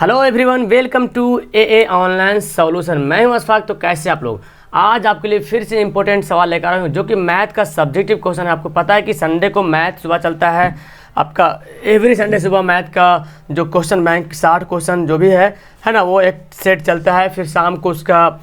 Hello everyone, welcome to a online solution. मैं हूं अशफाक। तो कैसे आप लोग? आज आपके लिए फिर से इंपॉर्टेंट सवाल लेकर आया हूं जो कि मैथ का सब्जेक्टिव क्वेश्चन है। आपको पता है कि संडे को मैथ सुबह चलता है आपका, एवरी संडे सुबह मैथ का जो क्वेश्चन बैंक 60 क्वेश्चन जो भी है ना, वो एक सेट चलता है। फिर शाम को उसका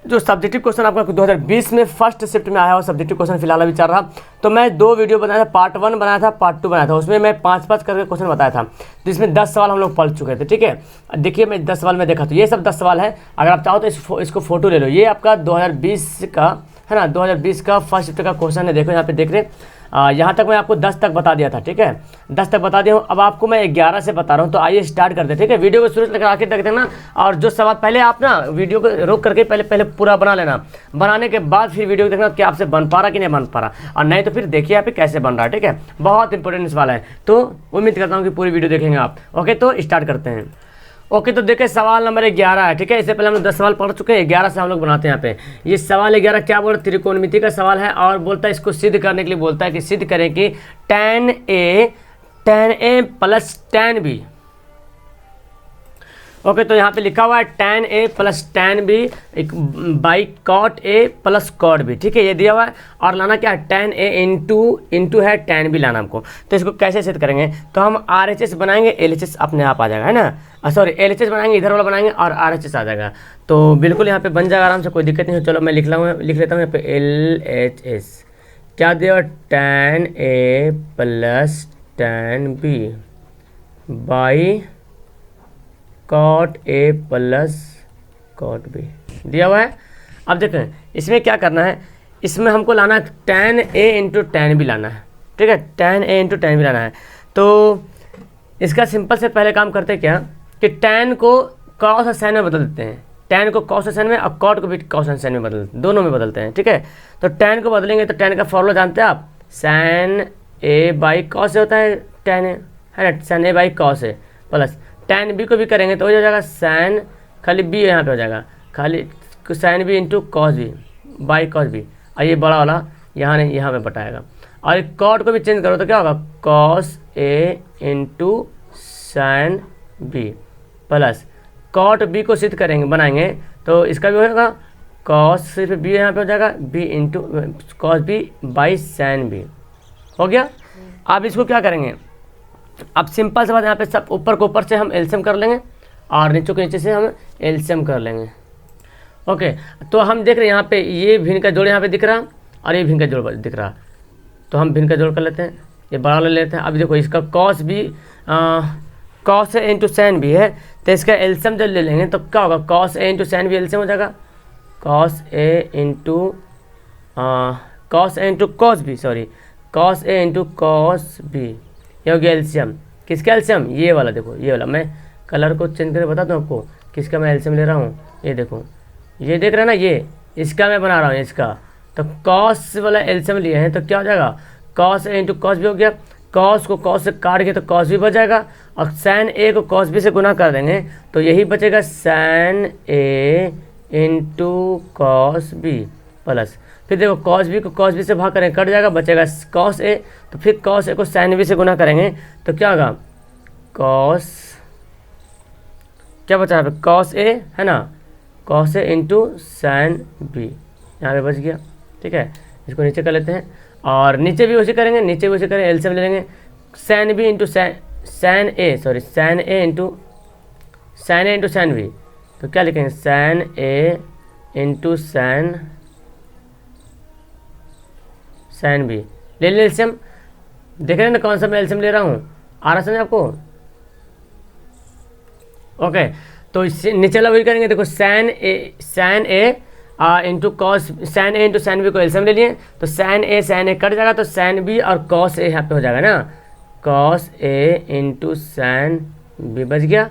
जो सब्जेक्टिव क्वेश्चन आपका 2020 में फर्स्ट शिफ्ट में आया हुआ सब्जेक्टिव क्वेश्चन फिलहाल अभी चल रहा। तो मैं 2 वीडियो बनाया था, पार्ट 1 बनाया था, पार्ट 2 बनाया था। उसमें मैं 5-5 करके क्वेश्चन बताया था, जिसमें 10 सवाल हम लोग पढ़ चुके थे। ठीक है, देखिए मैं 10 सवाल में देखा, तो ये सब 10 सवाल है। अगर आप चाहो तो इसको फोटो ले लो। ये आपका 2020 का है ना, 2020 का फर्स्ट शिफ्ट का क्वेश्चन है। देखो यहाँ पे देख रहे, यहाँ तक मैं आपको 10 तक बता दिया था। ठीक है, 10 तक बता दिया हूँ। अब आपको मैं 11 से बता रहा हूँ। तो आइए स्टार्ट करते हैं। ठीक है, वीडियो को शुरू से आखिर तक देखना। और जो सवाल पहले आप ना वीडियो को रोक करके पहले पूरा बना लेना। बनाने के बाद फिर वीडियो को देखना कि आपसे बन पा रहा कि नहीं बन पा रहा, और नहीं तो फिर देखिए यहाँ पे कैसे बन रहा है। ठीक है, बहुत इंपॉर्टेंट सवाल है, तो उम्मीद करता हूँ कि पूरी वीडियो देखेंगे आप। ओके, तो स्टार्ट करते हैं। ओके, तो देखिए सवाल नंबर 11 है। ठीक है, इससे पहले हम लोग 10 सवाल पढ़ चुके हैं, 11 से हम लोग बनाते हैं यहाँ पे। ये सवाल 11 क्या बोल रहा है? त्रिकोणमिति का सवाल है और बोलता है, इसको सिद्ध करने के लिए बोलता है कि सिद्ध करें कि tan A plus tan B। Okay, तो यहाँ पे लिखा हुआ है tan A plus tan B by cot A plus cot B। ठीक है, ये दिया हुआ है। और लाना क्या है? tan A इंटू है tan B लाना हमको। तो इसको कैसे सिद्ध करेंगे? तो हम RHS बनाएंगे, LHS अपने आप आ जाएगा, है ना। सॉरी, LHS बनाएंगे, इधर वाला बनाएंगे और RHS आ जाएगा। तो बिल्कुल यहाँ पे बन जाएगा आराम से, कोई दिक्कत नहीं है। चलो मैं लिख लेता हूँ यहाँ पे LHS। क्या दिया हुआ? tan A plus tan B by cot A plus cot B दिया हुआ है। अब देखें इसमें क्या करना है, इसमें हमको लाना है tan A into tan B लाना है। ठीक है, tan A into tan B लाना है। तो इसका सिंपल से पहले काम करते हैं क्या कि tan को cos और sin में बदल देते हैं। tan को cos और sin में और cot को भी cos और sin में बदलते हैं, दोनों में बदलते हैं। ठीक है, तो tan को बदलेंगे तो tan का फॉर्मूला जानते हैं आप, sin A बाई cos होता है tan A, है ना, sin A by cos A plus tan B को भी करेंगे तो हो जाएगा sin, खाली B यहाँ पे हो जाएगा, खाली sin B into cos B by cos B। और ये बड़ा वाला यहाँ नहीं, यहाँ पे बटाएगा। और cot को भी चेंज करो तो क्या होगा? cos A into sin B plus cot B को सिद्ध करेंगे, बनाएंगे तो इसका भी होगा cos, सिर्फ B यहाँ पे हो जाएगा, B into cos B by sin B। हो गया। अब इसको क्या करेंगे? अब सिंपल से बात, यहाँ पे सब ऊपर को ऊपर से हम एलसीएम कर लेंगे और नीचे को नीचे से हम एलसीएम कर लेंगे। ओके, तो हम देख रहे हैं यहाँ पे ये भिन्न का जोड़ यहाँ पे दिख रहा और ये भिन्न का जोड़ दिख रहा। तो हम भिन्न का जोड़ कर लेते हैं, ये बड़ा ले लेते हैं। अब देखो इसका cos B cos A into sin B है, तो इसका एलसीएम जब ले लेंगे तो क्या होगा? cos A into sin B LCM हो जाएगा, cos A into cos B, sorry cos A into cos B। ये हो गया एलसीएम। किसका एलसीएम? ये वाला। देखो ये वाला, मैं कलर को चेंज करके बताता हूँ आपको किसका मैं एलसीएम ले रहा हूँ। ये देखो, ये देख रहे हैं ना, ये इसका मैं बना रहा हूँ इसका। तो cos वाला एलसीएम लिए हैं तो क्या हो जाएगा? cos A into cos B हो गया। cos को cos से काट के तो cos B बच जाएगा, और sin A को cos B से गुना कर देंगे तो यही बचेगा sin A into cos B plus, फिर देखो cos B को cos B से भाग करेंगे, कट जाएगा, बचेगा cos A। तो फिर cos A को sin B से गुना करेंगे तो क्या होगा? cos, क्या बचा यहाँ पे? cos A, है ना, cos A into sin B यहाँ पे बच गया। ठीक है, इसको नीचे कर लेते हैं और नीचे भी उसी करेंगे, नीचे भी उसी करेंगे, एलसीएम ले लेंगे। sin B into sin A, sorry sin A into sin B। तो क्या लिखेंगे? sin A into sin B ले ले एलसीएम। देख रहे हैं ना कौन सा मैं एलसीएम ले रहा हूँ? आ रहा समझ आपको? ओके, तो इससे नीचे वाला वही करेंगे। देखो sin A into sin B को एलसीएम ले लिए तो sin A कट जाएगा, तो sin B और cos A यहाँ पे हो जाएगा ना, cos A into sin B बच गया,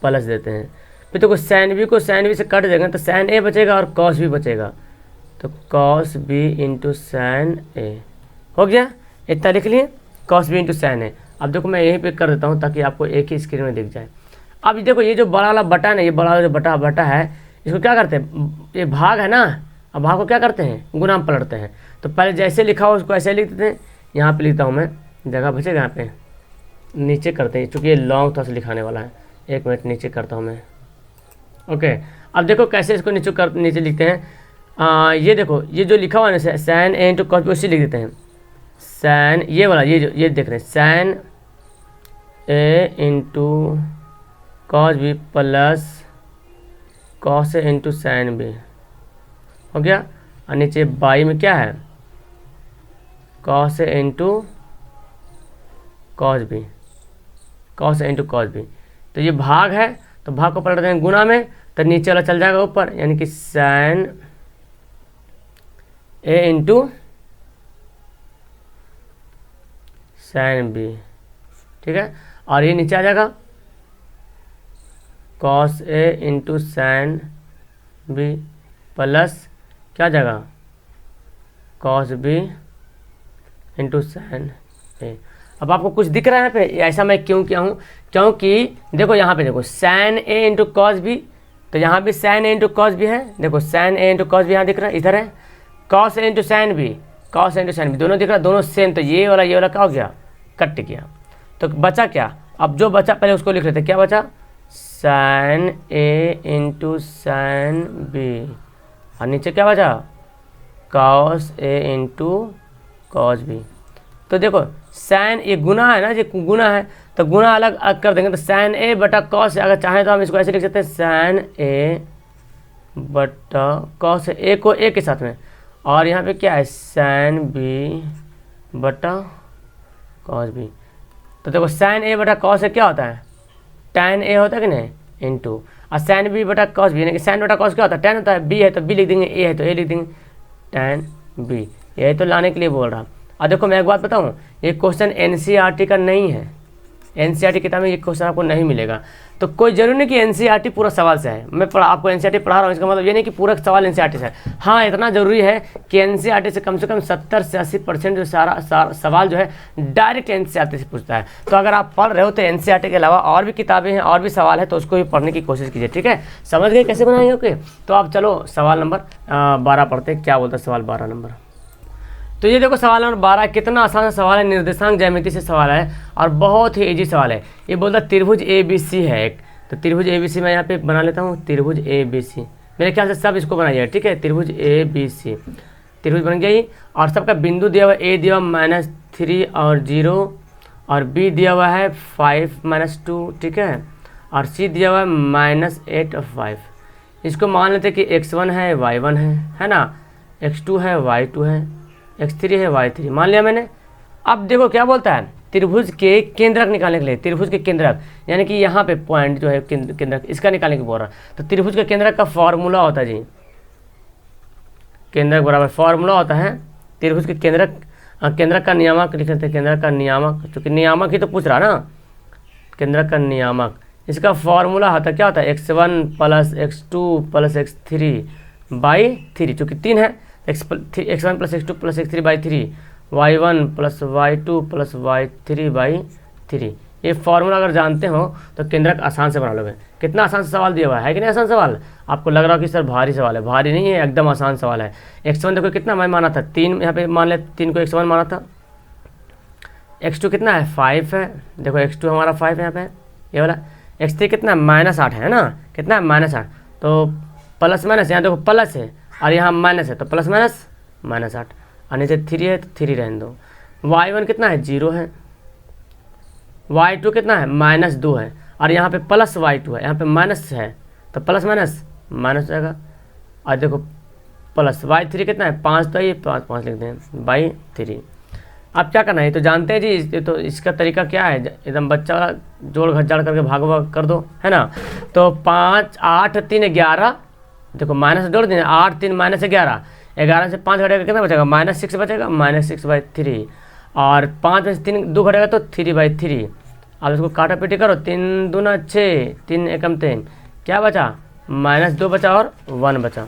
प्लस देते हैं। फिर देखो sin B को sin B से कट देंगे तो sin A बचेगा और cos B बचेगा, तो cos B into sin A हो गया। इतना लिख लिए, cos B into sin A। अब देखो मैं यहीं पे कर देता हूँ ताकि आपको एक ही स्क्रीन में दिख जाए। अब देखो ये जो बड़ा वाला बटा है ना, ये बड़ा वाला जो बटा है, इसको क्या करते हैं? ये भाग है ना, अब भाग को क्या करते हैं? गुना में पलटते हैं। तो पहले जैसे लिखा हो उसको ऐसे लिख देते हैं। यहाँ पे लिखता हूँ मैं, जगह बचेगा यहाँ पे, नीचे करते हैं, चूँकि ये लॉन्ग थोड़ा सा लिखाने वाला है, एक मिनट नीचे करता हूँ मैं। ओके, अब देखो कैसे इसको नीचे लिखते हैं। ये देखो, ये जो लिखा हुआ है ना San A into cos B, उसी लिख देते हैं। सैन ये वाला, ये देख रहे हैं, sin A into cos B plus cos A into sin B हो गया। और नीचे बाई में क्या है, cos A into cos B, cos A into cos B. तो ये भाग है, तो भाग को पलट देंगे गुना में, तो नीचे वाला चल जाएगा ऊपर, यानी कि San A into sin B, ठीक है। और ये नीचे आ जाएगा cos A into sin B plus क्या आ जाएगा, cos B into sine A. अब आपको कुछ दिख रहा है यहाँ पे, ऐसा मैं क्यों किया हूँ, क्योंकि देखो यहाँ पे देखो San A into cos B, तो यहाँ भी San A into cos B है। देखो San A into cos B यहाँ दिख रहा है, इधर है cos A into sin B, cos A into sin B, दोनों दिख रहा है, दोनों सेम। तो ये वाला क्या हो गया, कट गया। तो बचा क्या, अब जो बचा पहले उसको लिख लेते, क्या बचा, San A into sin B, और नीचे क्या बचा, cos A into cos B. तो देखो सैन ये गुना है ना, ये गुना है, तो गुना अलग कर देंगे, तो सैन ए बटा कॉस, अगर चाहें तो हम इसको ऐसे लिख सकते हैं, सैन ए बटा कॉस, ए को ए के साथ में, और यहाँ पे क्या है, सैन बी बटा कॉस बी। तो देखो सैन ए बटा कॉस क्या होता है, टैन ए होता है कि नहीं, इंटू, और सैन बी बटा कॉस बी, यानी कि सैन बटा कॉस क्या होता है, टैन होता है, बी है तो बी लिख देंगे, ए है तो ए लिख देंगे, टैन बी। यही तो लाने के लिए बोल रहा। और देखो मैं एक बात बताऊँ, ये क्वेश्चन एनसीईआरटी का नहीं है, एनसीईआरटी किताब में ये क्वेश्चन आपको नहीं मिलेगा। तो कोई जरूरी नहीं कि एनसीईआरटी पूरा सवाल से है, मैं आपको एनसीईआरटी पढ़ा रहा हूँ, इसका मतलब ये नहीं कि पूरा सवाल एनसीईआरटी से है। हाँ, इतना जरूरी है कि एनसीईआरटी से कम 70 से 80% जो सारा सवाल जो है डायरेक्ट एनसीईआरटी से पूछता है। तो अगर आप पढ़ रहे हो तो एनसीईआरटी के अलावा और भी किताबें हैं, और भी सवाल है, तो उसको भी पढ़ने की कोशिश कीजिए, ठीक है। समझ गए कैसे बनाएंगे, ओके। तो आप चलो सवाल नंबर 12 पढ़ते हैं, क्या बोलता है सवाल 12 नंबर। तो ये देखो सवाल नंबर 12 कितना आसान सा सवाल है, निर्देशांक ज्यामिति से सवाल है और बहुत ही इजी सवाल है। ये बोलता त्रिभुज ABC है एक, तो त्रिभुज ABC मैं यहाँ पे बना लेता हूँ, त्रिभुज ABC, मेरे ख्याल से सब इसको बनाइए, ठीक है। त्रिभुज ABC, त्रिभुज बन गया ही, और सबका बिंदु दिया हुआ A दिया हुआ -3 और 0, और B दिया हुआ है 5 -2, ठीक है, और C दिया हुआ है -8 और 5। इसको मान लेते कि x1 है y1 है ना, x2 है y2 है, x3 है y3, मान लिया मैंने। अब देखो क्या बोलता है, त्रिभुज के केंद्रक निकालने के लिए, त्रिभुज के केंद्रक यानी कि यहाँ पे पॉइंट जो है केंद्रक, इसका निकालने को बोल रहा। तो त्रिभुज के केंद्रक का फॉर्मूला होता है जी, केंद्रक बराबर फॉर्मूला होता है त्रिभुज के केंद्रक, केंद्रक का नियामक लिख लेते हैं, केंद्रक का नियामक, चूँकि नियामक ही तो पूछ रहा ना, केंद्रक का नियामक, इसका फॉर्मूला होता क्या होता है, x1 + x2 + x3/3, चूँकि 3 है, x1 + x2 + x3/3, y1 + y2 + y3/3। ये फॉर्मूला अगर जानते हो तो केंद्रक आसान से बना लोगे। कितना आसान सा सवाल दिया हुआ है कि नहीं, आसान सवाल। आपको लग रहा हो कि सर भारी सवाल है, भारी नहीं है, एकदम आसान सवाल है। x1 देखो कितना मैं माना था 3, यहाँ पे मान ले 3 को x1 माना था, x2 कितना है 5 है, देखो x2 हमारा 5 है यहाँ पे, ये वाला, x3 कितना -8 है ना, कितना है -8, तो प्लस माइनस, यहाँ देखो प्लस है और यहाँ माइनस है, तो प्लस माइनस -8, और नीचे 3 है तो 3 रहने दो। y1 कितना है 0 है, y2 कितना है -2 है, और यहाँ पे प्लस y2 है, यहाँ पे माइनस है, तो प्लस माइनस माइनस जाएगा। और देखो प्लस y3 कितना है 5, तो ये 5 लिख दें /3। अब क्या करना है, तो जानते हैं जी, तो इसका तरीका क्या है, एकदम बच्चा वाला जोड़ घटाड़ करके भाग कर दो, है ना। तो 5 8 3 11, देखो माइनस जोड़ दें, 8 3 -11, 11 से 5 घटेगा कितना बचेगा -6 बचेगा, -6/3, और 5 में से 3 2 घटेगा तो 3/3। अब इसको काटा पीटी करो, 3 दूना 6, 3 एकम 3, क्या बचा -2 बचा और 1 बचा,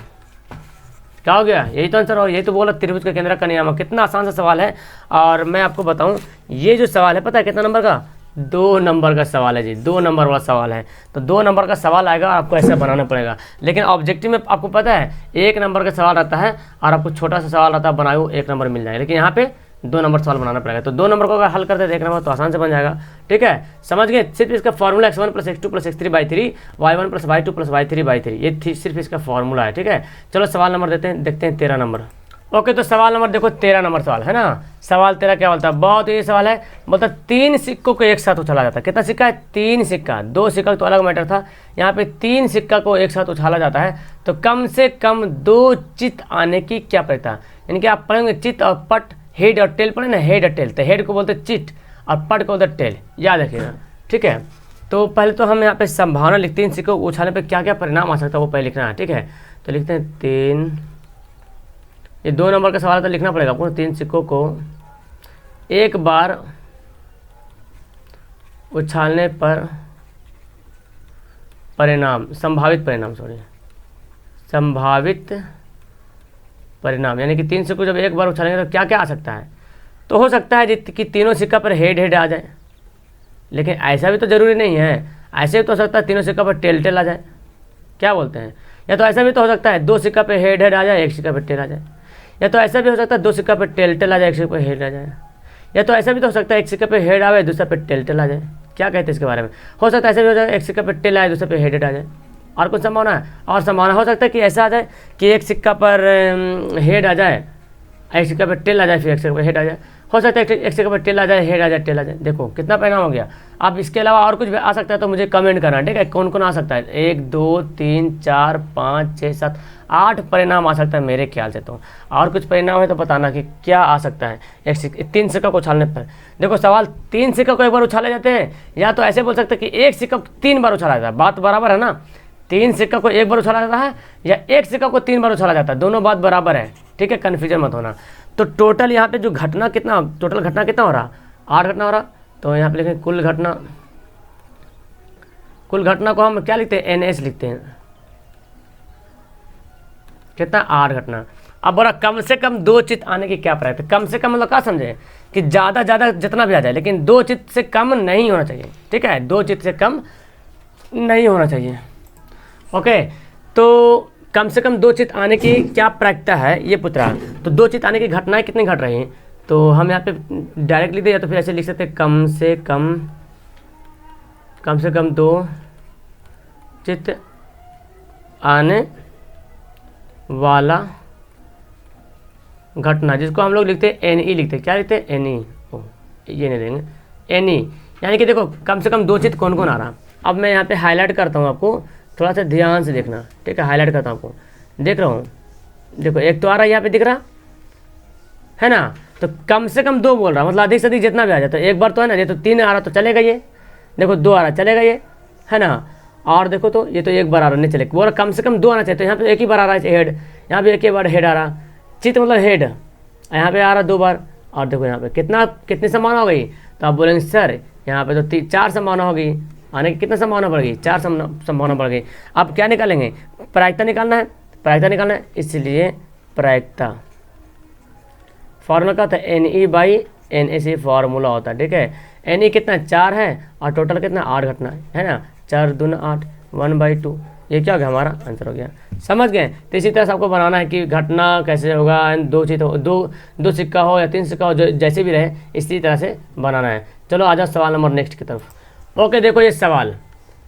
क्या हो गया, यही तो आंसर हो। यही तो बोला त्रिभुज के केंद्रक का नियामक। कितना आसान सा सवाल है। और मैं आपको बताऊं ये जो सवाल है पता है कितना नंबर का, 2 नंबर का सवाल है जी, 2 नंबर वाला सवाल है। तो 2 नंबर का सवाल आएगा, आपको ऐसा बनाना पड़ेगा। लेकिन ऑब्जेक्टिव में आपको पता है 1 नंबर का सवाल रहता है और आपको छोटा सा सवाल रहता है, बनाओ 1 नंबर मिल जाएगा। लेकिन यहाँ पे 2 नंबर सवाल बनाना पड़ेगा। तो 2 नंबर को अगर हल करते हैं 1 नंबर तो आसान से बन जाएगा। ठीक है, समझ गए। सिर्फ इसका formula x1 + x2 + x3/3 y1 + y2 + y3/3 ये सिर्फ इसका फॉर्मूला है। ठीक है, चलो सवाल नंबर देखते हैं 13 नंबर। ओके, तो सवाल नंबर देखो 13 नंबर सवाल है ना। सवाल 13 क्या बोलता है, बहुत ही सवाल है। बोलता 3 सिक्कों को एक साथ उछाला जाता है। कितना सिक्का है, 3 सिक्का। 2 सिक्का तो अलग मैटर था, यहाँ पे 3 सिक्का को एक साथ उछाला जाता है तो कम से कम 2 चित आने की क्या प्रक्रिया। यानी कि आप पढ़ेंगे चित और पट, हेड और टेल पढ़े ना, हेड और टेल। तो हेड को बोलते चिट और पट को बोलते टेल, याद रखिएगा। ठीक है, तो पहले तो हम यहाँ पे संभावना लिखते हैं, 3 सिक्कों को उछालने पे क्या क्या परिणाम आ सकता है वो पहले लिखना है। ठीक है, तो लिखते हैं 3, ये 2 नंबर का सवाल है तो लिखना पड़ेगा आपको। 3 सिक्कों को एक बार उछालने पर परिणाम, संभावित परिणाम, संभावित परिणाम, यानी कि 3 सिक्कों जब एक बार उछालेंगे तो क्या क्या आ सकता है। तो हो सकता है कि तीनों सिक्का पर हेड हेड आ जाए, लेकिन ऐसा भी तो जरूरी नहीं है। ऐसे भी तो हो सकता है तीनों सिक्का पर टेल टेल आ जाए, क्या बोलते हैं। या तो ऐसा भी तो हो सकता है 2 सिक्का पर हेड हेड आ जाए, 1 सिक्का पर टेल आ जाए। या तो ऐसा भी हो सकता है 2 सिक्का पर टेल टेल आ जाए, 1 सिक्का पर हेड आ जाए। या तो ऐसा भी तो हो सकता है 1 सिक्का पे हेड आवे, दूसरा पे टेल टेल आ जाए। क्या कहते हैं इसके बारे में, हो सकता है ऐसा भी हो जाए 1 सिक्का पे टेल आए, दूसरे पे हेड आ जाए। और कुछ संभावना है, और संभावना हो सकता है कि ऐसा आ जाए कि 1 सिक्का पर हेड आ जाए, 1 सिक्का पर टेल आ जाए, फिर 1 सिक्का पर हेड आ जाए। हो सकता है 1 सिक्का पर टेल आ जाए, हेड आ जाए, टेल आ जाए। देखो कितना परिणाम हो गया। अब इसके अलावा और कुछ भी आ सकता है तो मुझे कमेंट करना, ठीक है, कौन कौन आ सकता है। 1 2 3 4 5 6 7 8 परिणाम आ सकता है मेरे ख्याल से। तो और कुछ परिणाम है तो बताना कि क्या आ सकता है 3 सिक्का को उछालने पर। देखो सवाल 3 सिक्का को एक बार उछाले जाते हैं, या तो ऐसे बोल सकते हैं कि 1 सिक्का को 3 बार उछाला जाता है। बात बराबर है ना, 3 सिक्का को एक बार उछाला जाता है या 1 सिक्का को 3 बार उछाला जाता है, दोनों बात बराबर है। ठीक है, कन्फ्यूजन मत होना। तो टोटल यहाँ पे जो घटना कितना, टोटल घटना कितना हो रहा, 8 घटना हो रहा। तो यहाँ पे लिखें कुल घटना, कुल घटना को हम क्या लिखते हैं, NS लिखते हैं। कितना, 8 घटना। अब बोला कम से कम 2 चित आने की क्या प्रक्रिया। कम से कम मतलब क्या समझे कि ज़्यादा जितना भी आ जाए, लेकिन 2 चित से कम नहीं होना चाहिए। ठीक है, 2 चित से कम नहीं होना चाहिए। ओके, तो कम से कम 2 चित आने की क्या प्रक्रिया है ये पूछ रहा है। तो 2 चित आने की घटनाएं कितनी घट रही हैं, तो हम यहाँ पे डायरेक्ट लिख दे, या तो फिर ऐसे लिख सकते हैं कम से कम 2 चित आने वाला घटना, जिसको हम लोग लिखते हैं NE लिखते हैं। क्या लिखते हैं, NE। ये नहीं देंगे, NE यानी कि देखो कम से कम 2 चित कौन कौन आ रहा। अब मैं यहाँ पे हाईलाइट करता हूँ, आपको थोड़ा सा ध्यान से देखना। ठीक है, हाईलाइट करता हूँ आपको, देख रहा हूँ। देखो एक तो आ रहा है, यहाँ पे दिख रहा है ना। तो कम से कम 2 बोल रहा, मतलब अधिक से अधिक जितना भी आ जाए। तो एक बार तो है ना, ये तो 3 आ रहा तो चलेगा, ये देखो 2 आ रहा चलेगा, ये है ना। और देखो तो ये तो एक बार आ रहा नहीं चलेगा, बोला कम से कम 2 आना चाहिए। तो यहाँ पे एक ही बार आ रहा है हेड, यहाँ पे एक ही बार हेड आ रहा, चित मतलब हेड, यहाँ पे आ रहा 2 बार। और देखो यहाँ पे कितनी संभावना हो गई। तो आप बोलेंगे सर यहाँ पे तो 4 संभावना हो गई आने की। कितना संभावना बढ़ गई, 4 संभावना बढ़ गई। अब क्या निकालेंगे, प्रायिकता निकालना है, प्रायिकता निकालना है। इसलिए प्रायिकता फॉर्मूला क्या होता है, NE/NS फॉर्मूला होता है। ठीक है, NE कितना 4 है और टोटल कितना 8 घटना है ना। 4 दूना 8, 1/2। ये क्या हो गया, हमारा आंसर हो गया। समझ गए। तो इसी तरह से आपको बनाना है कि घटना कैसे होगा, 2 चित हो, 2 सिक्का हो या 3 सिक्का हो, जो जैसे भी रहे इसी तरह से बनाना है। चलो आ जाओ सवाल नंबर नेक्स्ट की तरफ। ओके, देखो ये सवाल,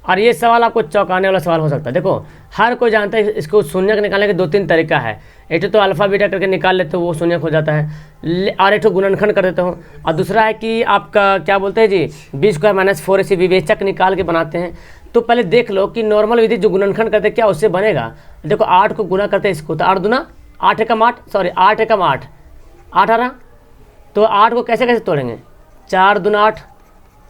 और ये सवाल आपको चौंकाने वाला सवाल हो सकता है। देखो हर कोई जानता है इसको शून्य निकालने के 2-3 तरीका है। एक तो अल्फा बीटा करके निकाल लेते हो, वो शून्य हो जाता है, और एक तो गुणनखंड कर देते हो। और दूसरा है कि आपका क्या बोलते हैं जी, b² - 4ac विवेचक निकाल के बनाते हैं। तो पहले देख लो कि नॉर्मल विधि जो गुणनखंड करते हैं क्या उससे बनेगा। देखो 8 को गुना करते हैं इसको, तो 8 दूना 8 एकम 8, सॉरी 8 एकम 8, 8 आ रहा। तो 8 को कैसे कैसे तोड़ेंगे, 4 दूना 8,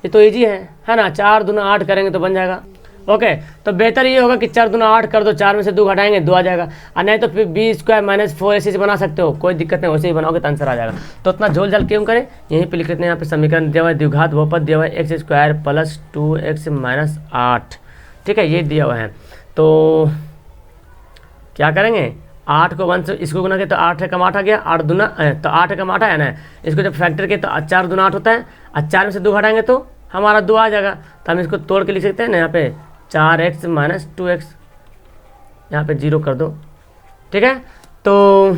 ये तो ईजी है ना। 4 दूना 8 करेंगे तो बन जाएगा। ओके, तो बेहतर ये होगा कि 4 दूना 8 कर दो, 4 में से 2 घटाएंगे 2 आ जाएगा। और नहीं तो फिर b² - 4ac से बना सकते हो, कोई दिक्कत नहीं, वैसे ही बनाओगे तो आंसर आ जाएगा। तो उतना झोल झाल क्यों करें, यहीं पे लिख लेते हैं। यहाँ पे समीकरण दिया हुआ है, द्विघात बहुपद दिया हुआ है x² + 2x - 8। ठीक है, ये दिया हुआ है। तो क्या करेंगे, 8 को 1 से इसको गुना किया तो 8 एकम 8 आ गया, 8 दूना तो 8 एकम 8 आया ना। इसको जब फैक्टर किया तो 4 दूना 8 होता है, और 4 में से 2 घटाएंगे तो हमारा 2 आ जाएगा। तो हम इसको तोड़ के लिख सकते हैं ना, यहाँ पे 4x - 2x, यहाँ पे 0 कर दो। ठीक है, तो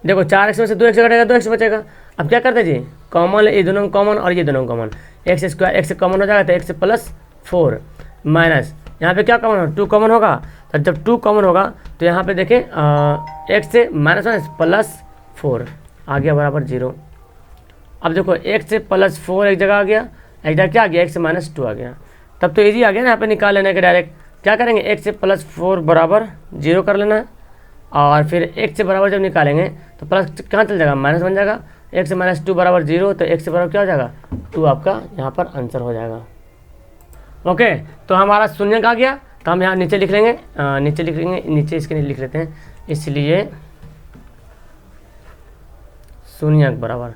देखो 4x में से 2x घटेगा, 2x बचेगा। अब क्या करते हैं जी, कॉमन ये दोनों कॉमन और ये दोनों कॉमन, एक्स स्क्वायर एक्स से कॉमन हो जाएगा तो एक्स प्लस 4 माइनस यहाँ पे क्या कॉमन होगा, 2 कॉमन होगा। तो जब 2 कॉमन होगा तो यहाँ पे देखें एक्स से माइनस माइनस प्लस 4 आ गया बराबर 0। अब देखो एक्स से प्लस 4 एक जगह आ गया, एक जगह क्या आ गया, एक्स से माइनस 2 आ गया। तब तो इजी आ गया ना, यहाँ पे निकाल लेने के डायरेक्ट क्या करेंगे, एक्स से प्लस 4 बराबर 0 कर लेना है। और फिर एक्स से बराबर जब निकालेंगे तो प्लस कहाँ चल जाएगा, माइनस बन जाएगा। एक्स से माइनस 2 बराबर 0, तो एक्स से बराबर क्या हो जाएगा 2, आपका यहाँ पर आंसर हो जाएगा। ओके, तो हमारा शून्यक आ गया, तो हम यहाँ नीचे लिख लेंगे, नीचे इसके लिए लिख लेते हैं, इसलिए शून्यक बराबर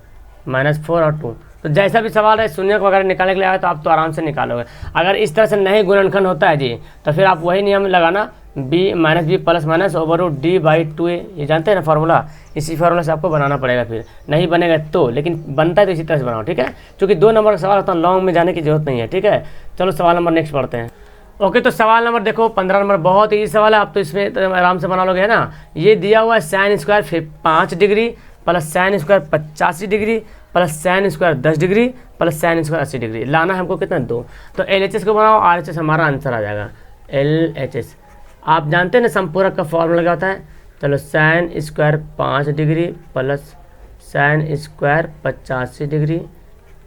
-4 और 2। तो जैसा भी सवाल है शून्यक वगैरह निकालने के लिए आया तो आप तो आराम से निकालोगे। अगर इस तरह से नहीं गुणनखंड होता है जी तो फिर आप वही नियम लगाना, b minus B plus minus /d/2a, ये जानते हैं ना फार्मूला, इसी फार्मूला से आपको बनाना पड़ेगा। फिर नहीं बनेगा तो, लेकिन बनता है तो इसी तरह से बनाओ, ठीक है। क्योंकि 2 नंबर का सवाल होता है, लॉन्ग में जाने की जरूरत नहीं है, ठीक है। चलो सवाल नंबर नेक्स्ट पढ़ते हैं। ओके, तो सवाल नंबर देखो 15 नंबर, बहुत ईजी सवाल है, आप तो इसमें तो आराम से बना लोगे, है ना। ये दिया हुआ है साइन स्क्वायर फिर 5 degree plus sine square 85 degree plus sine square 10 degree plus sine square 80 degree. लाना है हमको कितना, 2। तो LHS को बनाओ, RHS हमारा आंसर आ जाएगा LHS। आप जानते हैं ना संपूरक का फॉर्मूला क्या होता है। चलो sine square 5 degree plus sine square 85 degree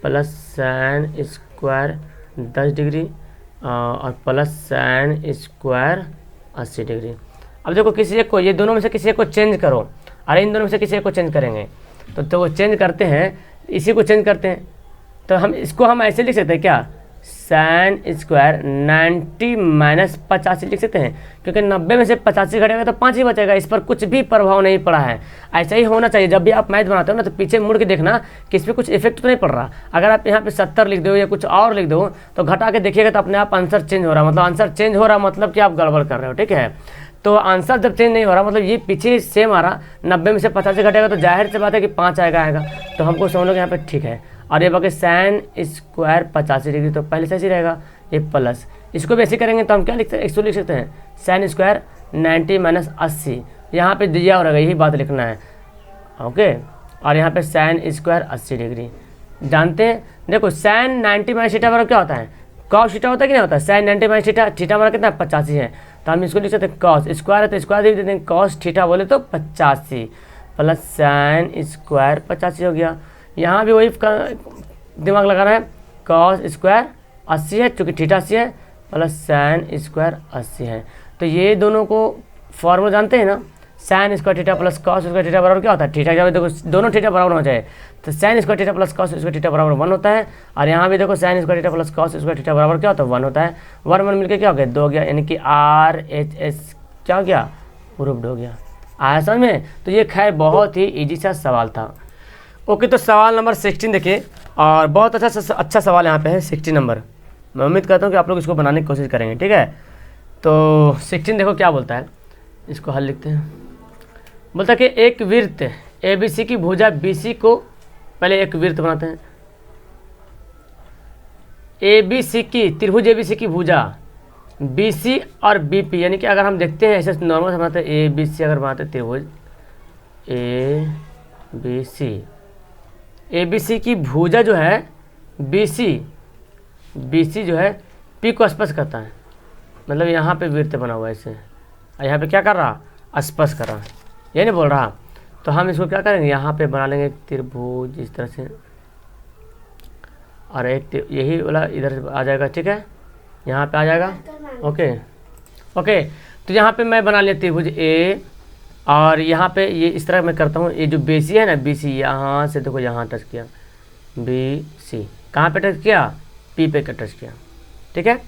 plus sine square 10 degree और प्लस साइन स्क्वायर 80 डिग्री। अब देखो किसी एक को, ये दोनों में से किसी एक को चेंज करो, अरे इन दोनों में से किसी एक को चेंज करेंगे तो वो चेंज करते हैं, इसी को चेंज करते हैं। तो हम इसको हम ऐसे लिख सकते हैं क्या, साइन स्क्वायर 90 माइनस 85 लिख सकते हैं, क्योंकि 90 में से 85 घटेगा तो 5 ही बचेगा, इस पर कुछ भी प्रभाव नहीं पड़ा है। ऐसा ही होना चाहिए, जब भी आप मैथ बनाते हो ना तो पीछे मुड़ के देखना कि इस पर कुछ इफेक्ट तो नहीं पड़ रहा। अगर आप यहाँ पे 70 लिख दो या कुछ और लिख दो तो घटा के देखिएगा तो अपने आप आंसर चेंज हो रहा है, मतलब आंसर चेंज हो रहा मतलब कि आप गड़बड़ कर रहे हो, ठीक है। तो आंसर जब चेंज नहीं हो रहा मतलब ये पीछे सेम आ रहा, 90 में से 85 घटेगा तो जाहिर सी बात है कि 5 आएगा। तो हमको समझ लो यहाँ पे ठीक है। और ये बाकी साइन स्क्वायर 85 डिग्री तो पहले से ऐसे रहेगा, ये प्लस, इसको भी ऐसे करेंगे तो हम क्या लिख सकते हैं, इसको लिख सकते हैं साइन स्क्वायर 90 माइनस 80, यहाँ पे दिया हो रहेगा, यही बात लिखना है। ओके, और यहाँ पे साइन स्क्वायर 80 डिग्री जानते हैं। देखो साइन 90 माइनस थीटा बराबर क्या होता है, कॉस थीटा होता है कि नहीं होता है। साइन 90 माइनस थीटा, थीटा हमारा कितना 85 है, तो हम इसको लिख सकते हैं कॉस स्क्वायर है तो स्क्वायर दे देते हैं, कॉस थीटा बोले तो 85 प्लस साइन स्क्वायर 85 हो गया। यहाँ भी वही दिमाग लगाना है, कॉस स्क्वायर 80 है चूँकि थीटा 80 है प्लस साइन स्क्वायर 80 है। तो ये दोनों को फॉर्मूला जानते हैं ना, sine square theta plus cos square theta बराबर क्या होता है, थीटा जब देखो दोनों थीटा बराबर हो जाए तो sine square theta plus cos square theta बराबर 1 होता है। और यहाँ भी देखो sine square theta plus cos square theta बराबर क्या होता है 1 होता है। 1 1 मिलकर क्या हो गया 2 हो गया, यानी कि RHS क्या हो गया, प्रूव्ड हो गया। आया समझ में। तो ये खैर बहुत ही ईजी सा सवाल था। ओके, तो सवाल नंबर 16 देखिए, और बहुत अच्छा सवाल यहाँ पे है 16 नंबर। मैं उम्मीद करता हूँ कि आप लोग इसको बनाने की कोशिश करेंगे, ठीक है। तो 16 देखो क्या बोलता है, इसको हल लिखते हैं। बोलता है कि एक वृत्त ABC की भुजा BC को, पहले एक वृत्त बनाते हैं, ABC की त्रिभुज ABC की भुजा BC और BP, यानी कि अगर हम देखते हैं ऐसे नॉर्मल से बनाते हैं ABC, अगर बनाते हैं त्रिभुज ABC की भुजा जो है BC जो है P को स्पर्श करता है, मतलब यहाँ पे वृत्त बना हुआ है ऐसे, और यहाँ पे क्या कर रहा, स्पर्श कर रहा, ये नहीं बोल रहा। तो हम इसको क्या करेंगे, यहाँ पे बना लेंगे त्रिभुज इस तरह से, और एक यही वाला इधर आ जाएगा, ठीक है, यहाँ पे आ जाएगा। ओके, तो यहाँ पे मैं बना लिया त्रिभुज A, और यहाँ पे ये इस तरह मैं करता हूँ, ये जो BC है ना, BC यहाँ से देखो यहाँ टच किया, BC कहाँ पे टच किया, P पे टच किया, ठीक है।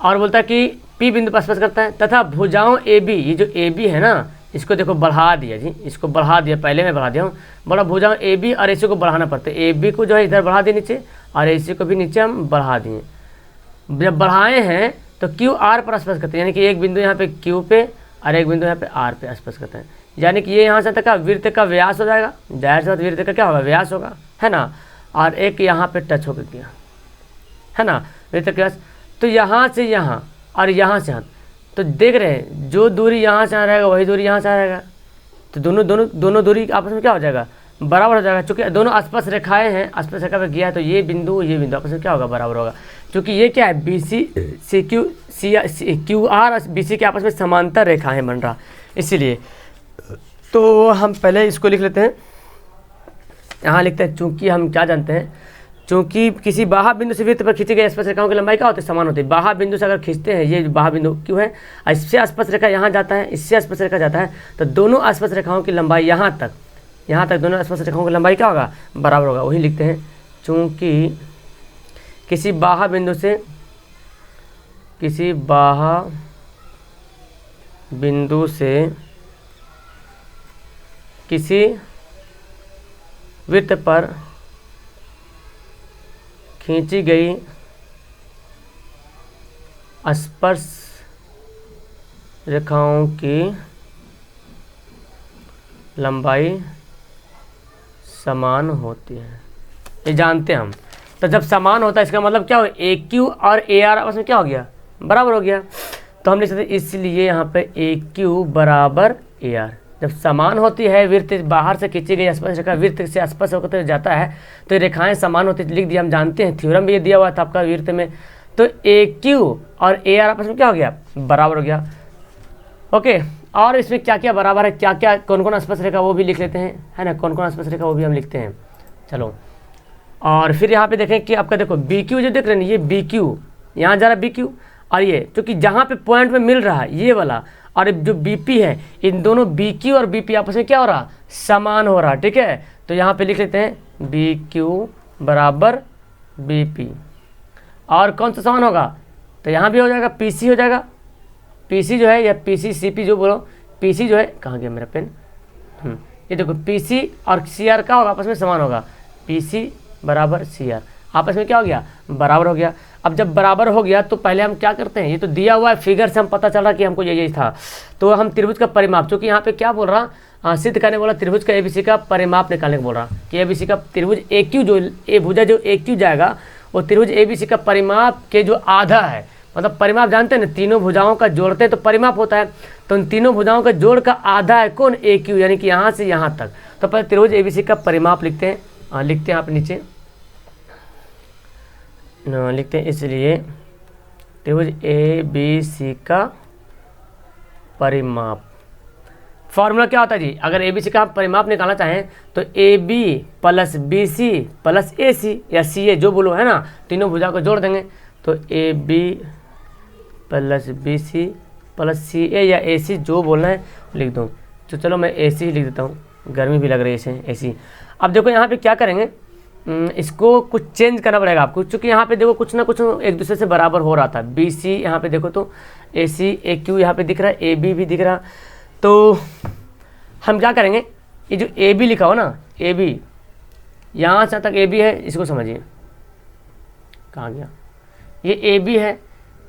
और बोलता है कि P बिंदु पर स्पर्श करता है तथा भुजाओं AB, ये जो AB है ना इसको देखो बढ़ा दिया जी, इसको बढ़ा दिया, पहले मैं बढ़ा दिया हूँ, बड़ा भुजाओं AB और AC को बढ़ाना पड़ता है। AB को जो है इधर बढ़ा दिए नीचे, और AC को भी नीचे हम बढ़ा दिए। जब बढ़ाए हैं तो QR पर स्पर्श करते हैं, यानी कि एक बिंदु यहाँ पे Q पे और एक बिंदु यहाँ पे R पे स्पर्श करते हैं, यानी कि ये यहाँ से तक का वृत्त का व्यास हो जाएगा, जाहिर सी बात वृत्त का क्या होगा, व्यास होगा, है ना। और एक यहाँ पे टच होकर गया, है ना, वृत्त का व्यास। तो यहाँ से यहाँ और यहाँ से यहाँ, तो देख रहे हैं जो दूरी यहाँ से आ रहेगा वही दूरी यहाँ से आ रहेगा, तो दोनों दूरी आपस में क्या हो जाएगा, बराबर हो जाएगा, क्योंकि दोनों आसपास रेखाएं हैं, आसपास रेखा पे गया है तो ये बिंदु आपस में क्या होगा, बराबर होगा। क्योंकि ये क्या है, B C C Q R और बी सी के आपस में समांतर रेखाएं बन रहा, इसीलिए। तो हम पहले इसको लिख लेते हैं, यहाँ लिखते हैं, चूंकि हम क्या जानते हैं, चूंकि किसी बाह्य बिंदु से वृत्त पर खींची गई स्पर्श रेखाओं की लंबाई क्या होती है, समान होती है। बाह्य बिंदु से अगर खींचते हैं, ये बाह्य बिंदु क्यों है, इससे स्पर्श रेखा यहाँ जाता है, इससे स्पर्श रेखा जाता है, तो दोनों स्पर्श रेखाओं की लंबाई यहाँ तक दोनों स्पर्श रेखाओं की लंबाई क्या होगा, बराबर होगा। वही लिखते हैं, चूंकि किसी बाह्य बिंदु से किसी वृत्त पर खींची गई स्पर्श रेखाओं की लंबाई समान होती है, ये जानते हैं हम। तो जब समान होता है इसका मतलब क्या हो, ए क्यू और ए आर आपस में क्या हो गया, बराबर हो गया। तो हम लिख सकते हैं इसलिए यहाँ पे ए क्यू बराबर ए आर। जब समान होती है, वृत्त बाहर से खींची गई स्पर्श रेखा वृत्त से स्पर्श होकर जाता है तो ये रेखाएं समान होती, लिख दिया, हम जानते हैं, थ्योरम भी ये दिया हुआ था आपका वृत्त में। तो ए क्यू और ए आर आपस में क्या हो गया, बराबर हो गया। ओके, और इसमें क्या क्या बराबर है, क्या क्या कौन कौन स्पर्श रेखा वो भी लिख लेते हैं, है ना, कौन कौन स्पर्श रेखा वो भी हम लिखते हैं। चलो, और फिर यहाँ पे देखें कि आपका देखो बी क्यू जो देख रहे हैं, ये बी क्यू यहाँ जा रहा है बी क्यू, और ये क्योंकि जहाँ पे पॉइंट में मिल रहा है ये वाला, और जो बीपी है, इन दोनों बी क्यू और बीपी आपस में क्या हो रहा, समान हो रहा, ठीक है। तो यहाँ पे लिख लेते हैं बी क्यू बराबर बीपी, और कौन सा समान होगा, तो यहाँ भी हो जाएगा पीसी हो जाएगा, पीसी जो है या पीसी सीपी जो बोलो, पीसी जो है, कहाँ गया मेरा पेन, ये देखो पीसी और सीआर का होगा, आपस में समान होगा, पीसी बराबर सीआर, आपस में क्या हो गया, बराबर हो गया। अब जब बराबर हो गया तो पहले हम क्या करते हैं, ये तो दिया हुआ है फिगर से हम पता चल रहा कि हमको यही था, तो हम त्रिभुज का परिमाप, चूँकि यहाँ पे क्या बोल रहा, सिद्ध करने बोला त्रिभुज का एबीसी का परिमाप निकालने को बोल रहा कि एबीसी का त्रिभुज ए क्यू जो ए भुजा जो ए क्यू जाएगा वो त्रिभुज एबीसी का परिमाप के जो आधा है, मतलब परिमाप जानते हैं ना, तीनों भुजाओं का जोड़ते हैं तो परिमाप होता है, तो उन तीनों भुजाओं का जोड़ का आधा है कौन, ए क्यू, यानी कि यहाँ से यहाँ तक। तो पहले त्रिभुज एबीसी का परिमाप लिखते हैं, लिखते हैं आप नीचे लिखते हैं, इसलिए त्रिभुज ए बी सी का परिमाप, फॉर्मूला क्या होता है जी, अगर ए बी सी का आप परिमाप निकालना चाहें तो A B plus B C plus A C या सी ए जो बोलो, है ना, तीनों भुजा को जोड़ देंगे तो A B plus B C plus C A या ए सी जो बोलना है लिख दूँ। तो चलो मैं ए सी ही लिख देता हूँ, गर्मी भी लग रही है इसे ए सी। अब देखो यहाँ पे क्या करेंगे, इसको कुछ चेंज करना पड़ेगा आपको, क्योंकि यहाँ पे देखो कुछ ना कुछ एक दूसरे से बराबर हो रहा था। बी सी यहाँ पे देखो तो ए सी ए क्यू यहाँ पे दिख रहा है, ए बी भी दिख रहा, तो हम क्या करेंगे, ये जो ए बी लिखा हो ना, ए बी यहाँ से तक ए बी है, इसको समझिए, कहाँ गया, ये ए बी है,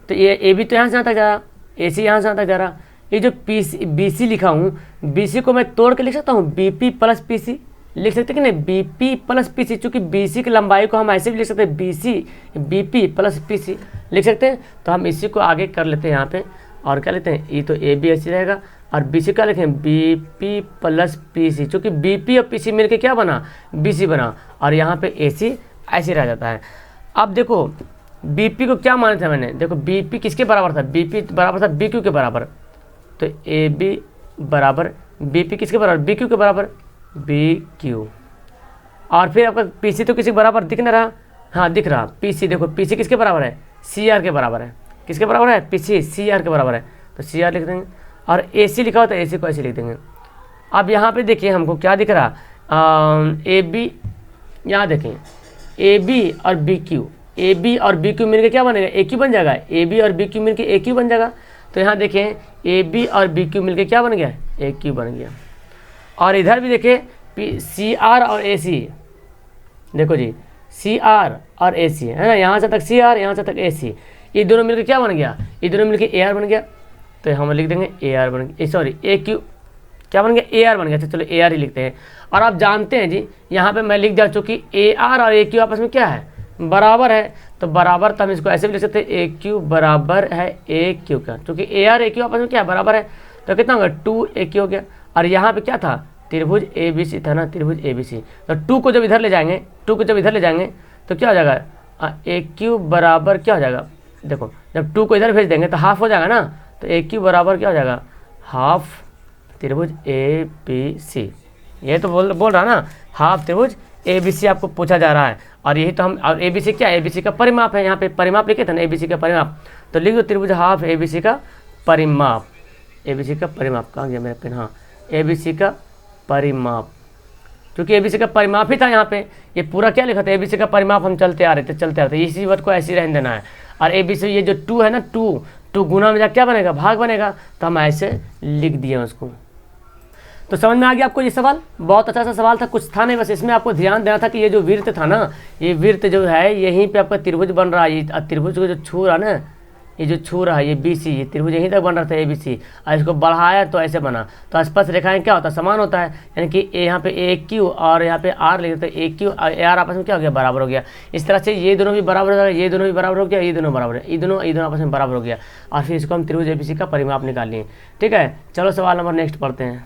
तो ये ए बी तो यहाँ से यहाँ तक जा रहा, ए सी यहाँ से यहाँ तक जा रहा, ये जो पी सी बी सी लिखा हूँ, बी सी को मैं तोड़ के लिख सकता हूँ, B P plus P C लिख सकते हैं कि नहीं, B P plus P C, चूँकि बी सी की लंबाई को हम ऐसे भी लिख सकते हैं, B C B P plus P C लिख सकते हैं। तो हम इसी को आगे कर लेते हैं यहाँ पे, और क्या लेते हैं, ये तो ए बी ऐसे रहेगा, और बी सी का लिखें B P plus P C, चूँकि बी पी और पी सी मिल के क्या बना, बी सी बना, और यहाँ पे ए सी ऐसे रह जाता है। अब देखो बी पी को क्या माना था मैंने, देखो बी पी किसके बराबर था, बी पी बराबर था बी क्यू के बराबर, तो ए बी बराबर बी पी किसके बराबर, बी क्यू के बराबर, बी क्यू, और फिर आपका पी सी तो किसी के बराबर दिख नहीं रहा, हाँ दिख रहा, पी सी देखो पी सी किसके बराबर है, सी आर के बराबर है, किसके बराबर है, पी सी सी आर के बराबर है, तो सी आर लिख देंगे, और ए सी लिखा हो तो ए सी को ऐसे लिख देंगे। अब यहाँ पे देखिए हमको क्या दिख रहा, ए बी, यहाँ देखें ए बी और बी क्यू, ए बी और बी क्यू मिलकर क्या बनेगा, ए क्यू बन जाएगा, ए बी और बी क्यू मिलकर ए क्यू बन जाएगा। तो यहाँ देखें ए बी और बी क्यू मिलकर क्या बन गया, ए क्यू बन गया। और इधर भी देखिए सी आर और ए सी, देखो जी सी आर और ए सी है ना, यहाँ से तक सी आर, यहाँ से तक ए सी, ये दोनों मिलकर क्या बन गया, ये दोनों मिलकर ए आर बन गया। तो हम लिख देंगे ए आर बन गया, सॉरी ए क्यू क्या बन गया, ए आर बन गया। चलो ए आर ही लिखते हैं। और आप जानते हैं जी यहाँ पे मैं लिख दिया, चूँकि ए आर और ए क्यू आपस में क्या है, बराबर है, तो बराबर तो हम इसको ऐसे भी लिख सकते हैं, ए क्यू बराबर है ए क्यू का, क्योंकि ए आर ए क्यू आपस में क्या है, बराबर है, तो कितना होगा 2 ए क्यू हो गया। और यहाँ पे क्या था, त्रिभुज ए बी सी था ना, त्रिभुज ए बी सी, तो 2 को जब इधर ले जाएंगे, 2 को जब इधर ले जाएंगे तो क्या हो जाएगा, ए क्यू बराबर क्या हो जाएगा, देखो जब 2 को इधर भेज देंगे तो हाफ हो जाएगा ना, तो ए क्यू बराबर क्या हो जाएगा, हाफ त्रिभुज ए बी सी। ये तो बोल रहा ना, हाफ त्रिभुज ए बी सी आपको पूछा जा रहा है, और यही तो हम, और ए बी सी क्या है, ए बी सी का परिमाप है, यहाँ पे परिमाप लिखे थे ना, ए बी सी का परिमाप, तो लिख दो त्रिभुज हाफ ए बी सी का परिमाप, ए बी सी का परिमाप, कहाँ गया मेरा पेन, हाँ ए बी सी का परिमाप, क्योंकि ए बी सी का परिमाप ही था यहाँ पे, ये पूरा क्या लिखा था, ए बी सी का परिमाप हम चलते आ रहे थे, इसी वर्ड को ऐसे ही रहने देना है। और ए बी सी ये जो 2 है ना, 2 गुना में जा क्या बनेगा, भाग बनेगा, तो हम ऐसे लिख दिए उसको। तो समझ में आ गया आपको ये सवाल, बहुत अच्छा सा सवाल था, कुछ था नहीं, बस इसमें आपको ध्यान देना था कि ये जो वृत्त था ना, ये वृत्त जो है यहीं पे आपका त्रिभुज बन रहा है, ये त्रिभुज को जो छू रहा ना, ये जो छू रहा है ये बी सी, ये त्रिभुज यहीं तक बन रहा था ए बी सी, और इसको बढ़ाया तो ऐसे बना, तो स्पर्श रेखाएं क्या होता है, समान होता है, यानी कि यहाँ पे ए क्यू और यहाँ पे आर लिखे, तो ए क्यू और आर आपस में क्या हो गया, बराबर हो गया। इस तरह से ये दोनों भी बराबर हो गया, ये दोनों भी बराबर हो गया, ये दोनों बराबर है, ये दोनों आपस में बराबर हो गया, और फिर इसको हम त्रिभुज ए बी सी का परिमाप निकाल लिए। ठीक है, चलो सवाल नंबर नेक्स्ट पढ़ते हैं।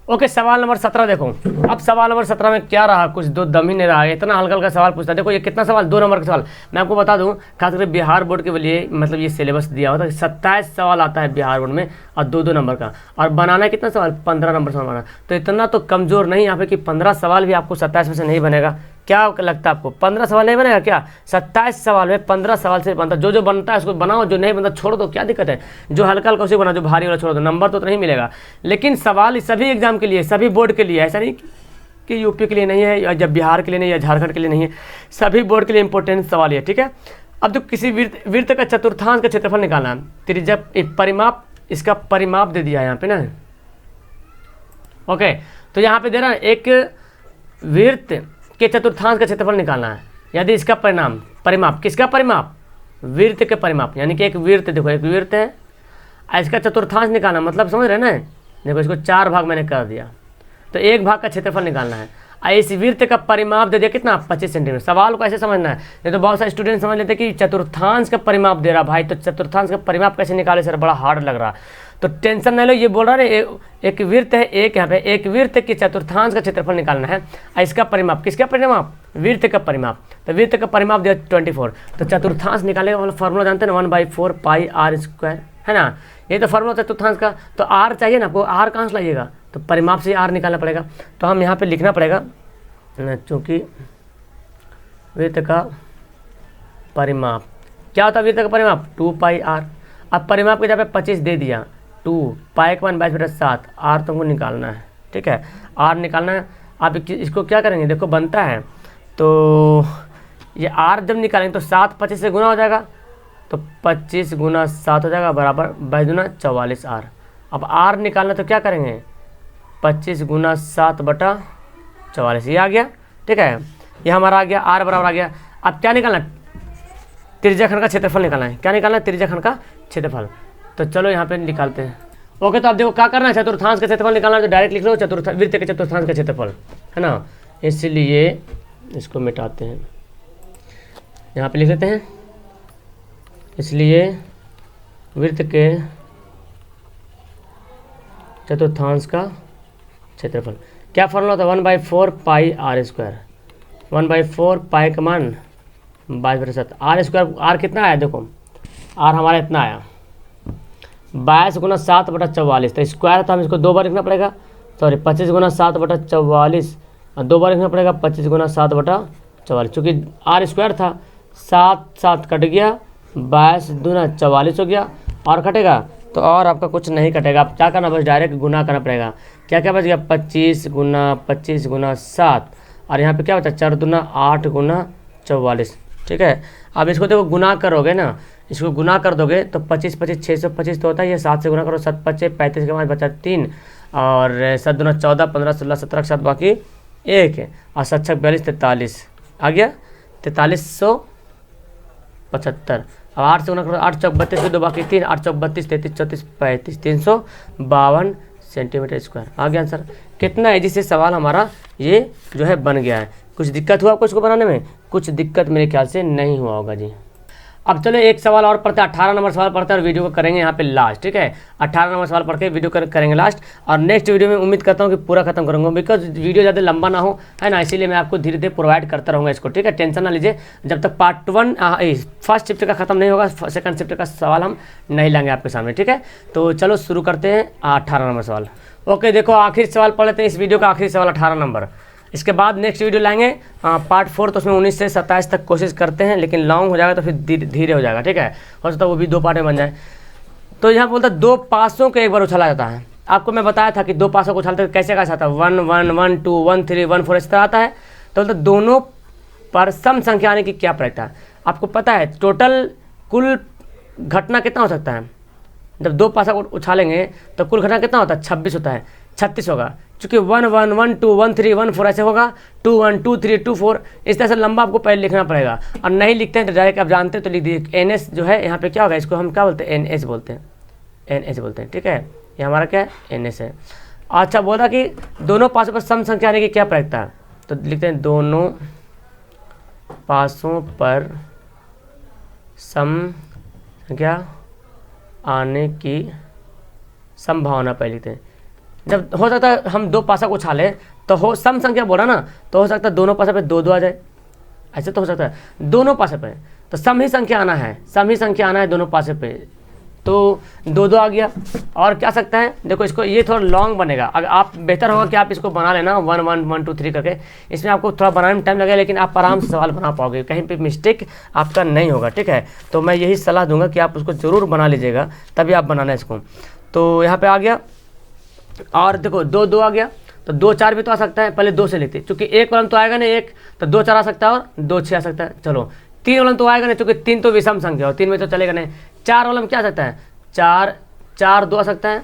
ओके, सवाल नंबर 17 देखो। अब सवाल नंबर 17 में क्या रहा, कुछ दो दम ही नहीं रहा, इतना हल्का हल्का सवाल पूछता है। देखो ये कितना सवाल, 2 नंबर का सवाल। मैं आपको बता दूं, खासकर बिहार बोर्ड के लिए मतलब ये सिलेबस दिया हुआ था, 27 सवाल आता है बिहार बोर्ड में, और 2-2 नंबर का, और बनाना कितना सवाल, 15 नंबर सवाल बनाना। तो इतना तो कमज़ोर नहीं यहाँ पे कि 15 सवाल भी आपको 27 में से नहीं बनेगा। क्या लगता है आपको 15 सवाल नहीं बनेगा क्या? 27 सवाल में 15 सवाल से बनता, जो बनता है उसको बनाओ, जो नहीं बनता छोड़ दो, क्या दिक्कत है। जो हल्का हल्का उसे बनाओ, जो भारी वाला छोड़ दो, नंबर तो नहीं मिलेगा। लेकिन सवाल सभी एग्जाम के लिए, सभी बोर्ड के लिए, ऐसा नहीं कि यूपी के लिए नहीं है, या जब बिहार के लिए नहीं, या झारखंड के लिए नहीं है, सभी बोर्ड के लिए इंपॉर्टेंट सवाल है। ठीक है, अब तो किसी वृत्त का चतुर्थांश का क्षेत्रफल निकालना है, त्रिज्या परिमाप, इसका परिमाप दे दिया है यहाँ पे ना। ओके, तो यहाँ पे दे रहा है एक वृत्त के चतुर्थांश का क्षेत्रफल निकालना है। यदि इसका परिमाप, किसका परिमाप? वृत्त के परिमाप, यानी कि एक वृत्त, देखो एक वृत्त है, इसका चतुर्थांश निकालना, मतलब समझ रहे हैं ना। देखो इसको 4 भाग मैंने कर दिया, तो 1 भाग का क्षेत्रफल निकालना है। इस वृत्त का परिमाप दे दिया कितना, 25 सेंटीमीटर। सवाल को ऐसे समझना है, नहीं तो बहुत सारे स्टूडेंट समझ लेते कि चतुर्थांश का परिमाप दे रहा भाई, तो चतुर्थांश का परिमाप कैसे निकाले सर, बड़ा हार्ड लग रहा। तो टेंशन नहीं लो, ये बोल रहा है एक वृत्त है, एक यहाँ पे एक वृत्त के चतुर्थांश का क्षेत्रफल निकालना है, इसका परिमाप, किसका परिमाप? वृत्त का परिमाप। तो वृत्त का परिमाप दिया 24, तो चतुर्थांश निकालने का मतलब फॉर्मूला जानते हैं ना, 1/4 पाई आर स्क्वायर, है ना। ये तो फॉर्मूला चतुर्थांश का। तो आर चाहिए ना आपको, आर कहाँ से लाइएगा, तो परिमाप से आर निकालना पड़ेगा। तो हम यहाँ पे लिखना पड़ेगा, चूँकि वृत्त का परिमाप क्या होता है, वृत्त का परिमाप 2 पाई आर। अब परिमाप के जगह पे 25 दे दिया, 2 पाई का मान 22/7, आर तुमको निकालना है। ठीक है, आर निकालना है। आप इसको क्या करेंगे, देखो बनता है, तो ये आर जब निकालेंगे तो 7 25 से गुना हो जाएगा, तो 25 गुना 7 हो जाएगा बराबर 22 44 आर। अब आर निकालना तो क्या करेंगे, 25 गुना 7/44, ये आ गया। ठीक है, ये हमारा आ गया, आर बराबर आ गया। अब क्या निकालना, त्रिज्याखंड का क्षेत्रफल निकालना है। क्या निकालना है, त्रिज्याखंड का क्षेत्रफल। तो चलो यहाँ पे निकालते हैं। ओके, तो आप देखो क्या करना है, चतुर्थांश का क्षेत्रफल निकालना है, तो डायरेक्ट लिख लो वृत्त के चतुर्थांश का क्षेत्रफल, है ना। इसलिए इसको मिटाते हैं, यहाँ पे लिख लेते हैं, इसलिए वृत्त के चतुर्थांश का क्षेत्रफल क्या फॉर्मूला होता है, 1/4 पाई आर स्क्वायर। 1/4 पाई का मान 22/7, आर स्क्वायर, आर कितना आया, देखो आर हमारा इतना आया 22 गुना 7/44, तो स्क्वायर तो हम इसको 2 बार लिखना पड़ेगा, सॉरी 25 गुना 7/44, और 2 बार लिखना पड़ेगा 25 गुना 7/44, चूँकि आर स्क्वायर था, 7 कट गया, 22 दूना 44 हो गया, और कटेगा तो और आपका कुछ नहीं कटेगा। आप क्या करना, बस डायरेक्ट गुना करना पड़ेगा। क्या क्या बच गया, 25 गुना 7, और यहाँ पे क्या बचा, 4 दूना 8 गुना 44। ठीक है, अब इसको देखो गुना करोगे ना, इसको गुना कर दोगे तो 25 25 625 तो होता है, ये 7 से गुना करो, 7 5 35 के बाद बचा 3, और 7 दूना 14 15 16 17 के साथ बाकी 1 है, और 7 6 42 43 आ गया 4375। अब 8 से गुना करो, 8 चौक 32 2 बाकी 3, 8 चौक 32 33 34 35 352 सेंटीमीटर स्क्वायर आ गया आंसर। कितना ईजी से सवाल हमारा ये जो है बन गया है। कुछ दिक्कत हुआ आपको इसको बनाने में? कुछ दिक्कत मेरे ख्याल से नहीं हुआ होगा जी। अब चलो एक सवाल और पढ़ते हैं, 18 नंबर सवाल पढ़ते हैं और वीडियो को करेंगे यहाँ पे लास्ट, ठीक है। 18 नंबर सवाल पढ़ के वीडियो करेंगे लास्ट, और नेक्स्ट वीडियो में उम्मीद करता हूँ कि पूरा खत्म करूँगा, बिकॉज वीडियो ज़्यादा लंबा ना हो, है ना, इसीलिए मैं आपको धीरे धीरे प्रोवाइड करता रहूँगा इसको, ठीक है। टेंशन ना लीजिए, जब तक पार्ट 1 फर्स्ट चैप्टर का खत्म नहीं होगा, सेकंड चैप्टर का सवाल हम नहीं लाएंगे आपके सामने, ठीक है। तो चलो शुरू करते हैं 18 नंबर सवाल। ओके, देखो आखिरी सवाल पढ़ लेते हैं, इस वीडियो का आखिरी सवाल 18 नंबर। इसके बाद नेक्स्ट वीडियो लाएंगे पार्ट 4, तो उसमें 19 से 27 तक कोशिश करते हैं, लेकिन लॉन्ग हो जाएगा तो फिर धीरे हो जाएगा, ठीक है। हो सकता है वो भी 2 पार्ट में बन जाए। तो यहाँ बोलता है 2 पासों को एक बार उछाला जाता है। आपको मैं बताया था कि 2 पासों को उछालते कैसे कैसे आता है, 1 1 1 2 1 3 1 4 इस तरह आता है। तो बोलता दोनों पर सम संख्या आने की क्या प्रक्रिया है। आपको पता है टोटल कुल घटना कितना हो सकता है, जब 2 पासा को उछालेंगे तो कुल घटना कितना होता है, 26 होता है, 36 होगा, चूँकि 1 1 1 2 1 3 1 4 ऐसे होगा, 2 1 2 3 2 4 इस तरह से लंबा आपको पहले लिखना पड़ेगा। और नहीं लिखते हैं तो डायरेक्ट आप जानते हैं तो लिख दीजिए NS जो है यहाँ पे क्या होगा, इसको हम क्या बोलते हैं, NS बोलते हैं, NS बोलते हैं, ठीक है। ये हमारा क्या है, NS है। अच्छा, बोला कि दोनों पासों पर सम संख्या आने की क्या प्रक्रिया है, तो लिखते हैं दोनों पासों पर सम संख्या आने की संभावना पहले लिखते हैं। जब हो सकता है हम 2 पासा को उछालें तो हो सम संख्या बोला ना, तो हो सकता है दोनों पासा पे 2 2 आ जाए, ऐसे तो हो सकता है दोनों पासे पे, तो सम ही संख्या आना है, सम ही संख्या आना है दोनों पासे पे, तो 2 2 आ गया। और क्या सकता है, देखो इसको ये थोड़ा लॉन्ग बनेगा, अगर आप बेहतर होगा कि आप इसको बना लेना 1 1 1 2 3 करके, इसमें आपको थोड़ा बनाने में टाइम लगेगा, लेकिन आप आराम से सवाल बना पाओगे, कहीं पे मिस्टेक आपका नहीं होगा, ठीक है। तो मैं यही सलाह दूंगा कि आप उसको ज़रूर बना लीजिएगा, तभी आप बनाना इसको। तो यहाँ पे आ गया, और देखो 2 2 आ गया, तो 2 4 भी तो आ सकता है, पहले 2 से लिखते, चूँकि 1 वाला तो आएगा नहीं 1, तो 2 4 आ सकता है और 2 6 आ सकता है। चलो 3 वाला तो आएगा नहीं, चूँकि 3 तो विषम संख्या हो, 3 में तो चलेगा नहीं। 4 वाला में क्या आ सकता है, 4 4 2 आ सकता है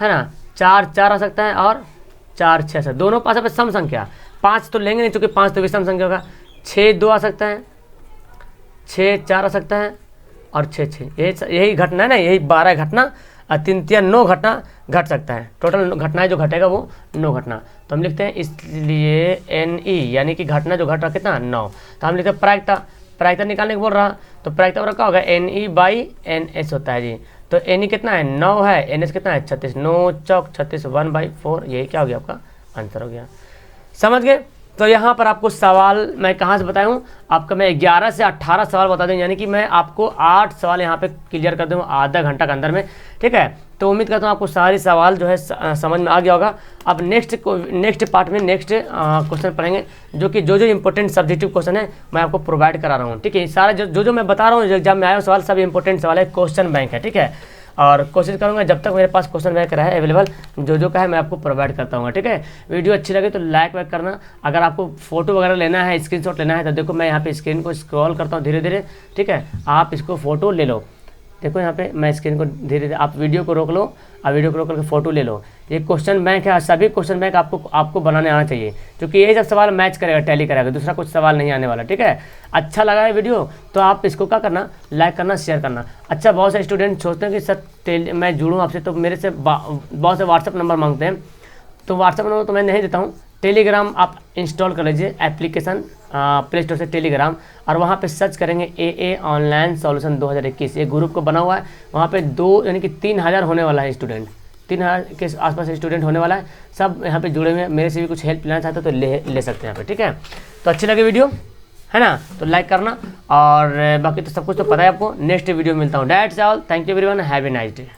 ना, 4 4 आ सकता है और 4 6 से, दोनों पास पे सम संख्या। 5 तो लेंगे नहीं, चूँकि 5 तो विषम संख्या होगा। 6 2 आ सकता है, 6 4 आ सकता है और 6 6, यही घटना है ना, यही 12 घटना, 3 3 9 घटना घट सकता है। टोटल घटनाएं जो घटेगा वो 9 घटना, तो हम लिखते हैं इसलिए NE यानी कि घटना जो घट रहा कितना 9, तो हम लिखते हैं प्रायिकता निकालने को बोल रहा, तो प्रायिकता क्या होगा, NE/NS होता है जी। तो NE कितना है 9 है, NS कितना है 36, 9 चौक 36 1/4, यही क्या हो गया आपका आंसर हो गया। समझ गए। तो यहाँ पर आपको सवाल मैं कहाँ से बताया हूँ, आपका मैं 11 से 18 सवाल बता दूँ, यानी कि मैं आपको 8 सवाल यहाँ पे क्लियर कर दूँ आधा घंटा के अंदर में, ठीक है। तो उम्मीद करता हूँ आपको सारी सवाल जो है समझ में आ गया होगा। अब नेक्स्ट पार्ट में नेक्स्ट क्वेश्चन पढ़ेंगे, जो कि जो इंपॉर्टेंट सब्जेक्टिव क्वेश्चन है मैं आपको प्रोवाइड करा रहा हूँ, ठीक है। सारे जो मैं बता रहा हूँ एग्जाम में आया सवाल सब इंपॉर्टेंट सवाल है, क्वेश्चन बैंक है, ठीक है। और कोशिश करूंगा जब तक मेरे पास क्वेश्चन बैंक रहा है अवेलेबल, जो का है मैं आपको प्रोवाइड करता हूँ, ठीक है। वीडियो अच्छी लगे तो लाइक वाइक करना। अगर आपको फोटो वगैरह लेना है, स्क्रीनशॉट लेना है, तो देखो मैं यहाँ पे स्क्रीन को स्क्रॉल करता हूँ धीरे धीरे, ठीक है। आप इसको फोटो ले लो, देखो यहाँ पे मैं स्क्रीन को धीरे धीरे, आप वीडियो को रोक लो और वीडियो को रोक करके फोटो ले लो। ये क्वेश्चन बैंक है, सभी क्वेश्चन बैंक आपको बनाने आना चाहिए, क्योंकि यही सब सवाल मैच करेगा, टैली करेगा, दूसरा कुछ सवाल नहीं आने वाला, ठीक है। अच्छा लगा है वीडियो तो आप इसको क्या करना, लाइक करना, शेयर करना। अच्छा, बहुत से स्टूडेंट सोचते हैं कि सर मैं जुड़ूँ आपसे, तो मेरे से बहुत से व्हाट्सअप नंबर मांगते हैं, तो व्हाट्सअप नंबर तो मैं नहीं देता हूँ। टेलीग्राम आप इंस्टॉल कर लीजिए एप्लीकेशन प्ले स्टोर से टेलीग्राम, और वहाँ पे सर्च करेंगे AA ऑनलाइन सॉल्यूशन 2021, ये ग्रुप को बना हुआ है। वहाँ पे 2 यानी कि 3000 होने वाला है स्टूडेंट, 3000 के आसपास स्टूडेंट होने वाला है, सब यहाँ पे जुड़े हुए हैं। मेरे से भी कुछ हेल्प लेना चाहते हो तो ले सकते हैं यहाँ पे, ठीक है। तो अच्छी लगे वीडियो है ना, तो लाइक करना, और बाकी तो सब कुछ तो पता है आपको। नेक्स्ट वीडियो में मिलता हूँ, that's all, thank you everyone, have a nice day.